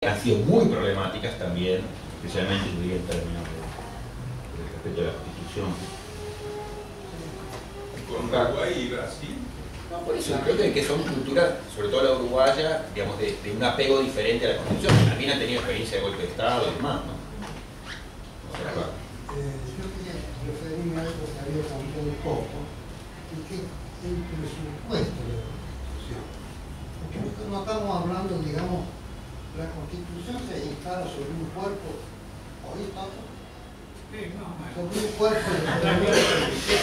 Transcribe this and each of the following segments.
han sido muy problemáticas también, especialmente en términos del respeto a la Constitución. ¿Con Uruguay y Brasil? No, por eso creo que son culturas, sobre todo la uruguaya, digamos, de un apego diferente a la Constitución. También han tenido experiencia de golpe de Estado y demás, ¿no? Yo quería referirme a algo que había comentado un poco, y que el presupuesto de la Constitución. Porque nosotros no estamos hablando, digamos, la Constitución se instala sobre un cuerpo, ¿oí, Tato?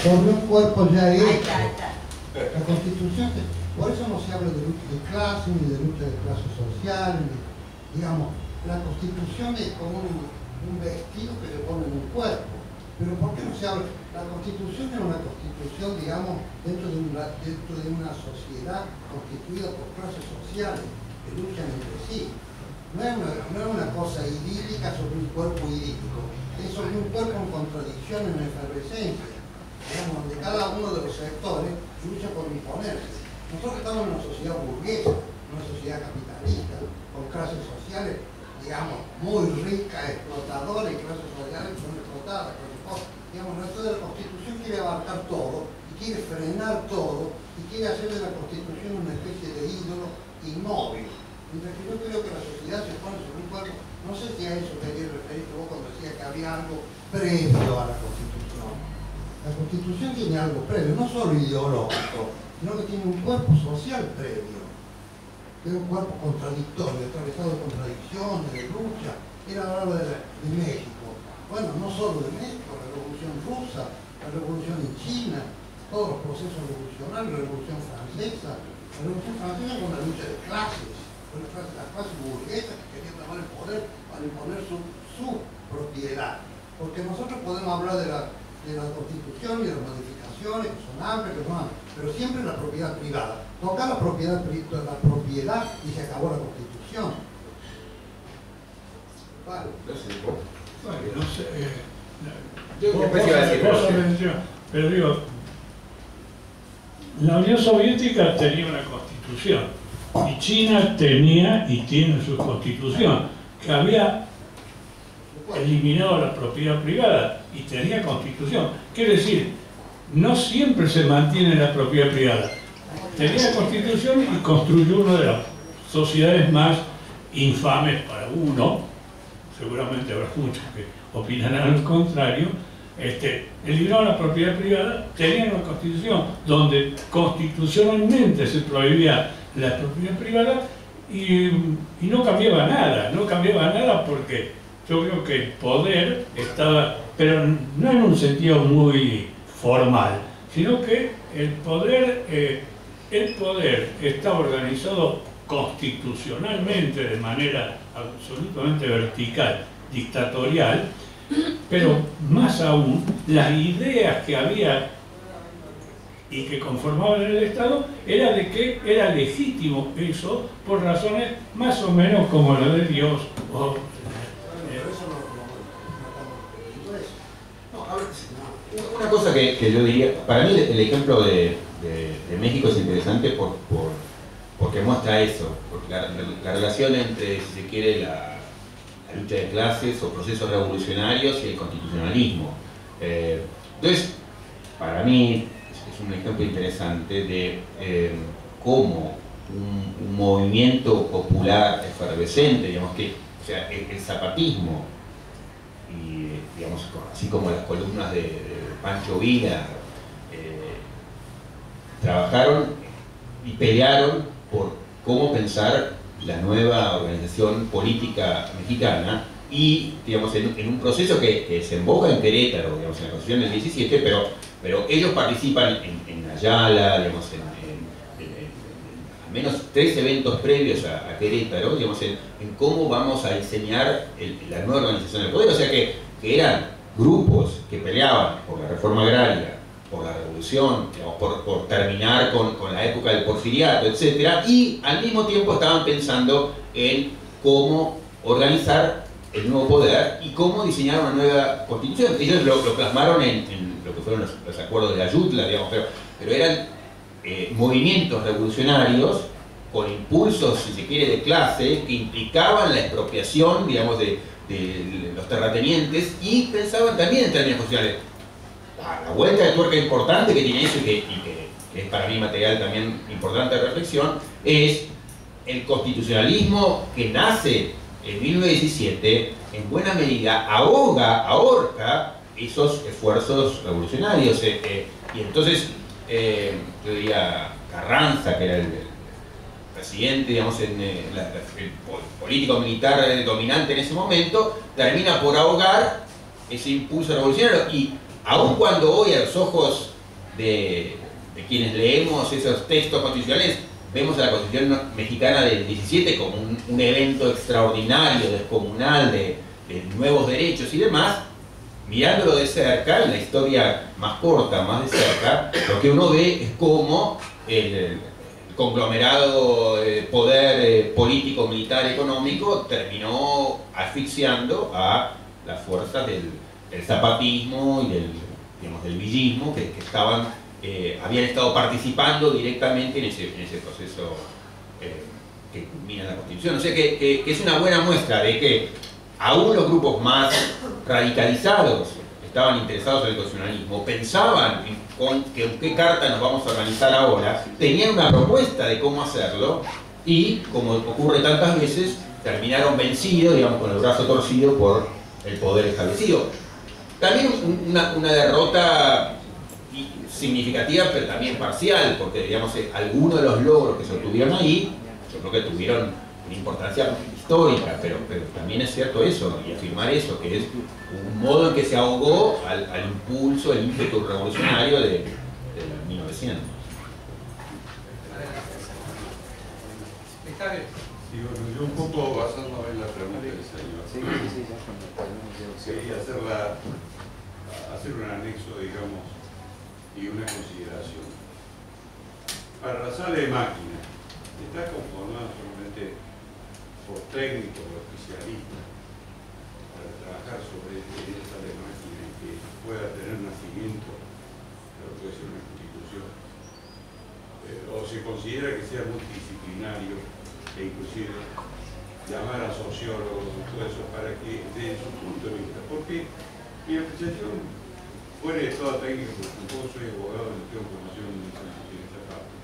Sobre un cuerpo ya hecho. La Constitución, por eso no se habla de lucha de clase, ni de lucha de clase social, digamos, la Constitución es como un vestido que se pone en un cuerpo. Pero ¿por qué no se habla? La Constitución es una Constitución, digamos, dentro de una sociedad constituida por clases sociales que luchan entre sí. No es una cosa idílica sobre un cuerpo idílico, es sobre un cuerpo en contradicción, en efervescencia, digamos, donde cada uno de los sectores lucha por imponerse. Nosotros estamos en una sociedad burguesa, una sociedad capitalista, con clases sociales, digamos, muy ricas, explotadoras, y clases sociales que son explotadas, digamos, la Constitución quiere abarcar todo, y quiere frenar todo, y quiere hacer de la Constitución una especie de ídolo inmóvil. Mientras que yo creo que la sociedad se pone sobre un cuerpo, no sé si a eso quería referirte vos cuando decías que había algo previo a la Constitución. La Constitución tiene algo previo, no solo ideológico, sino que tiene un cuerpo social previo. Es un cuerpo contradictorio, atravesado de contradicciones, de lucha. Era hablar de México. Bueno, no solo de México, la Revolución Rusa, la Revolución en China, todos los procesos revolucionarios, la Revolución Francesa. La Revolución Francesa con la lucha de clases. Las clases burguesas que querían tomar el poder para imponer su propiedad. Porque nosotros podemos hablar de la Constitución y de las modificaciones, que son amplias, que son amplias, pero siempre la propiedad privada. Toca la propiedad y se acabó la Constitución. Vale. Bueno, no sé. Pero digo, la Unión Soviética tenía una constitución. Y China tenía y tiene su constitución, que había eliminado la propiedad privada y tenía constitución. Quiere decir, no siempre se mantiene la propiedad privada. Tenía constitución y construyó una de las sociedades más infames para uno, seguramente habrá muchos que opinarán lo contrario. Eliminaron la propiedad privada, tenían una constitución donde constitucionalmente se prohibía la propiedad privada y no cambiaba nada porque yo creo que el poder estaba, pero no en un sentido muy formal, sino que el poder está organizado constitucionalmente de manera absolutamente vertical, dictatorial, pero más aún las ideas que había y que conformaban el Estado era de que era legítimo eso por razones más o menos como la de Dios. Una cosa que yo diría, para mí el ejemplo de México es interesante porque muestra eso, porque la relación entre, si se quiere, la lucha de clases o procesos revolucionarios y el constitucionalismo. Entonces, para mí es un ejemplo interesante de cómo un movimiento popular efervescente, digamos que, o sea, el zapatismo, y digamos, así como las columnas de Pancho Villa, trabajaron y pelearon por cómo pensar la nueva organización política mexicana y, digamos, en un proceso que desemboca en Querétaro, digamos, en la Constitución del 17, pero ellos participan en Ayala, digamos, al menos 3 eventos previos a Querétaro, digamos, en cómo vamos a diseñar la nueva organización del poder, o sea que eran grupos que peleaban por la reforma agraria, por la revolución, digamos, por terminar con la época del porfiriato, etc. Y al mismo tiempo estaban pensando en cómo organizar el nuevo poder y cómo diseñar una nueva constitución. Ellos lo plasmaron en lo que fueron los acuerdos de Ayutla, digamos, pero eran movimientos revolucionarios con impulsos, si se quiere, de clase, que implicaban la expropiación, digamos, de los terratenientes, y pensaban también en términos sociales. La vuelta de tuerca importante que tiene eso, y que es para mí material también importante de reflexión, es el constitucionalismo que nace en 1917, en buena medida ahorca esos esfuerzos revolucionarios. Y entonces, yo diría, Carranza, que era el presidente, digamos, el político militar dominante en ese momento, termina por ahogar ese impulso revolucionario. Y aun cuando hoy, a los ojos de quienes leemos esos textos constitucionales, vemos a la Constitución mexicana del 17 como un evento extraordinario, descomunal, de nuevos derechos y demás, mirándolo de cerca, en la historia más corta, más de cerca, lo que uno ve es cómo el conglomerado poder político, militar, económico terminó asfixiando a las fuerzas del zapatismo y del villismo que habían estado participando directamente en ese proceso que culmina la Constitución. O sea que es una buena muestra de que aún los grupos más radicalizados estaban interesados en el constitucionalismo, pensaban con qué carta nos vamos a organizar ahora, tenían una propuesta de cómo hacerlo y, como ocurre tantas veces, terminaron vencidos, digamos, con el brazo torcido por el poder establecido. También una derrota significativa, pero también parcial, porque, digamos, algunos de los logros que se obtuvieron ahí, yo creo que tuvieron una importancia histórica, pero también es cierto eso, y afirmar eso, que es un modo en que se ahogó al impulso, el ímpetu revolucionario de 1900. Sí, bueno, yo un poco basándome en la pregunta del señor, quería hacer un anexo, digamos, y una consideración. Para la sala de máquinas, está conformada solamente por técnicos o especialistas para trabajar sobre esta sala de máquinas que pueda tener nacimiento, pero puede ser una constitución, o se considera que sea multidisciplinario e inclusive llamar a sociólogos y todo eso para que den su punto de vista, porque mi apreciación, fuera de toda técnica, porque tampoco soy abogado, no tengo formación en esta parte,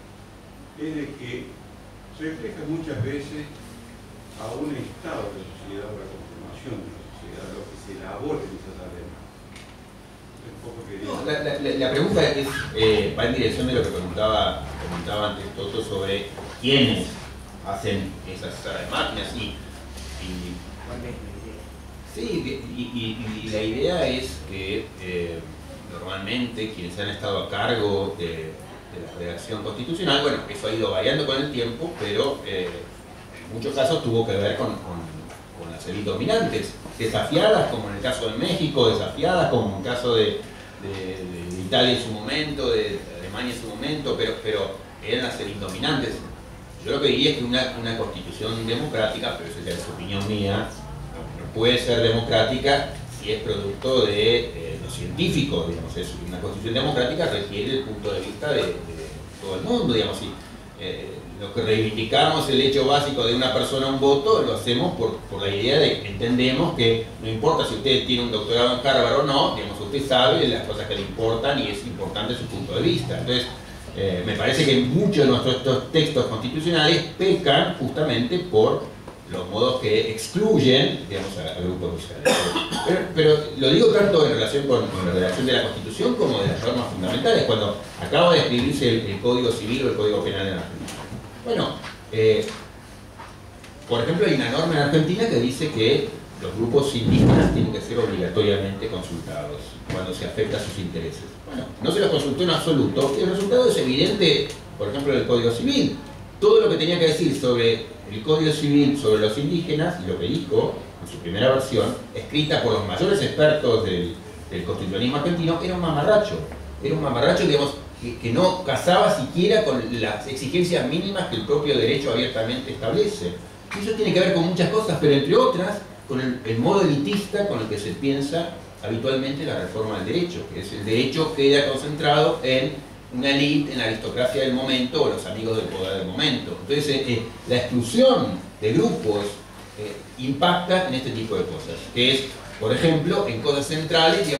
es de que se refleja muchas veces a un estado de sociedad o la conformación de la sociedad, lo que se elabora en esa tarea. La pregunta va en dirección de lo que comentaba antes Toto sobre quiénes hacen esas salas de máquinas y la idea es que normalmente quienes han estado a cargo de la redacción constitucional, bueno, eso ha ido variando con el tiempo, pero en muchos casos tuvo que ver con las élites dominantes, desafiadas como en el caso de México, desafiadas como en el caso de Italia en su momento, de Alemania en su momento, pero eran las élites dominantes. Yo lo que diría es que una constitución democrática, pero eso ya es opinión mía, no puede ser democrática si es producto de los científicos, digamos. Una constitución democrática requiere el punto de vista de todo el mundo, digamos. Lo que reivindicamos el hecho básico de una persona un voto, lo hacemos por la idea de que entendemos que no importa si usted tiene un doctorado en Harvard o no, digamos, usted sabe las cosas que le importan y es importante su punto de vista. Entonces, me parece que muchos de nuestros textos constitucionales pecan justamente por los modos que excluyen, digamos, a grupos sociales. Pero lo digo tanto en relación con la redacción de la Constitución como de las normas fundamentales, cuando acaba de escribirse el Código Civil o el Código Penal en Argentina. Bueno, por ejemplo, hay una norma en Argentina que dice que los grupos indígenas tienen que ser obligatoriamente consultados cuando se afecta a sus intereses. Bueno, no se los consultó en absoluto, y el resultado es evidente, por ejemplo, en el Código Civil. Todo lo que tenía que decir sobre el Código Civil, sobre los indígenas, y lo que dijo en su primera versión, escrita por los mayores expertos del constitucionalismo argentino, era un mamarracho. Era un mamarracho, digamos, que no casaba siquiera con las exigencias mínimas que el propio derecho abiertamente establece. Y eso tiene que ver con muchas cosas, pero entre otras, con el modo elitista con el que se piensa habitualmente la reforma del derecho, que es el derecho queda concentrado en una élite en la aristocracia del momento o los amigos del poder del momento. Entonces, la exclusión de grupos impacta en este tipo de cosas, que es, por ejemplo, en cosas centrales.